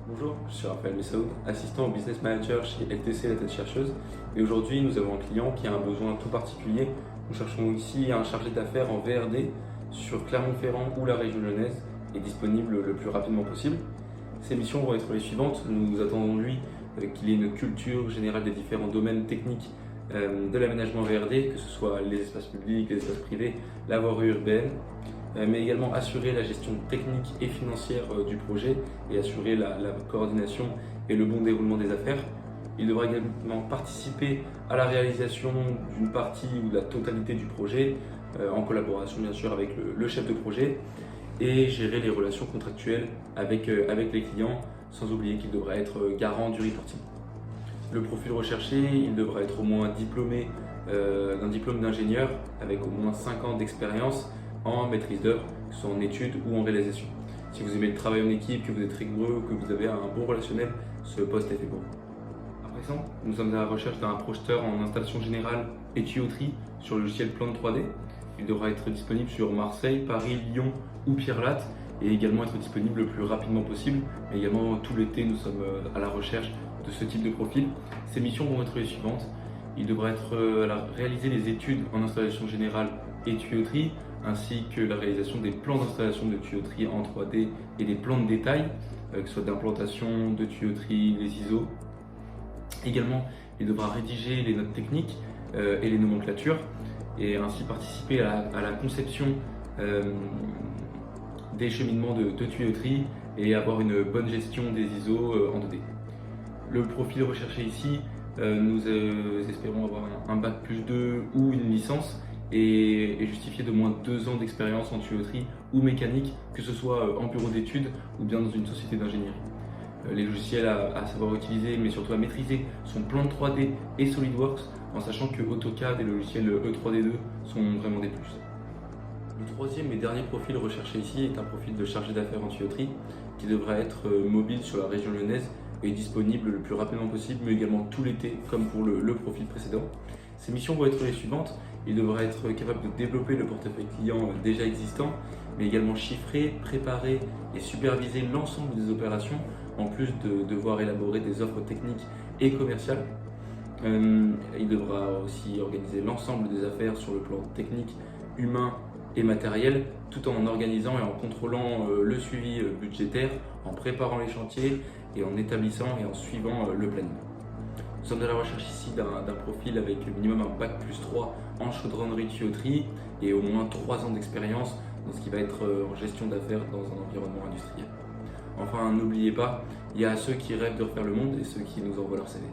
Bonjour, je suis Raphaël Messaoud, assistant au business manager chez LTC La Tête Chercheuse. Et aujourd'hui, nous avons un client qui a un besoin tout particulier. Nous cherchons ici un chargé d'affaires en VRD sur Clermont-Ferrand ou la région lyonnaise et disponible le plus rapidement possible. Ses missions vont être les suivantes. Nous attendons de lui qu'il ait une culture générale des différents domaines techniques de l'aménagement VRD, que ce soit les espaces publics, les espaces privés, la voirie urbaine, mais également assurer la gestion technique et financière du projet et assurer la coordination et le bon déroulement des affaires. Il devra également participer à la réalisation d'une partie ou de la totalité du projet, en collaboration bien sûr avec le chef de projet, et gérer les relations contractuelles avec les clients, sans oublier qu'il devra être garant du reporting. Le profil recherché, il devra être au moins diplômé d'un diplôme d'ingénieur avec au moins 5 ans d'expérience en maîtrise d'œuvre, que ce soit en études ou en réalisation. Si vous aimez le travail en équipe, que vous êtes rigoureux, que vous avez un bon relationnel, ce poste est fait pour vous. À présent, nous sommes à la recherche d'un projeteur en installation générale et tuyauterie sur le logiciel Plan 3D. Il devra être disponible sur Marseille, Paris, Lyon ou Pierre-Latte et également être disponible le plus rapidement possible. Mais également tout l'été, nous sommes à la recherche de ce type de profil. Ces missions vont être les suivantes. Il devra réaliser les études en installation générale et tuyauterie, ainsi que la réalisation des plans d'installation de tuyauterie en 3D et des plans de détail, que ce soit d'implantation, de tuyauterie, les ISO. Également, il devra rédiger les notes techniques et les nomenclatures, et ainsi participer à la conception des cheminements de tuyauterie et avoir une bonne gestion des ISO en 2D. Le profil recherché ici, nous espérons avoir un bac plus 2 ou une licence et justifié de moins de 2 ans d'expérience en tuyauterie ou mécanique, que ce soit en bureau d'études ou bien dans une société d'ingénierie. Les logiciels à savoir utiliser, mais surtout à maîtriser, sont Plan 3D et SolidWorks, en sachant que AutoCAD et le logiciel E3D2 sont vraiment des plus. Le troisième et dernier profil recherché ici est un profil de chargé d'affaires en tuyauterie qui devra être mobile sur la région lyonnaise et disponible le plus rapidement possible, mais également tout l'été, comme pour le profil précédent. Ces missions vont être les suivantes. Il devra être capable de développer le portefeuille client déjà existant, mais également chiffrer, préparer et superviser l'ensemble des opérations, en plus de devoir élaborer des offres techniques et commerciales. Il devra aussi organiser l'ensemble des affaires sur le plan technique, humain et matériel, tout en organisant et en contrôlant le suivi budgétaire, en préparant les chantiers et en établissant et en suivant le planning. Nous sommes à la recherche ici d'un profil avec minimum un bac plus 3 en chaudronnerie tuyauterie et au moins 3 ans d'expérience dans ce qui va être en gestion d'affaires dans un environnement industriel. Enfin, n'oubliez pas, il y a ceux qui rêvent de refaire le monde et ceux qui nous envoient leur CV.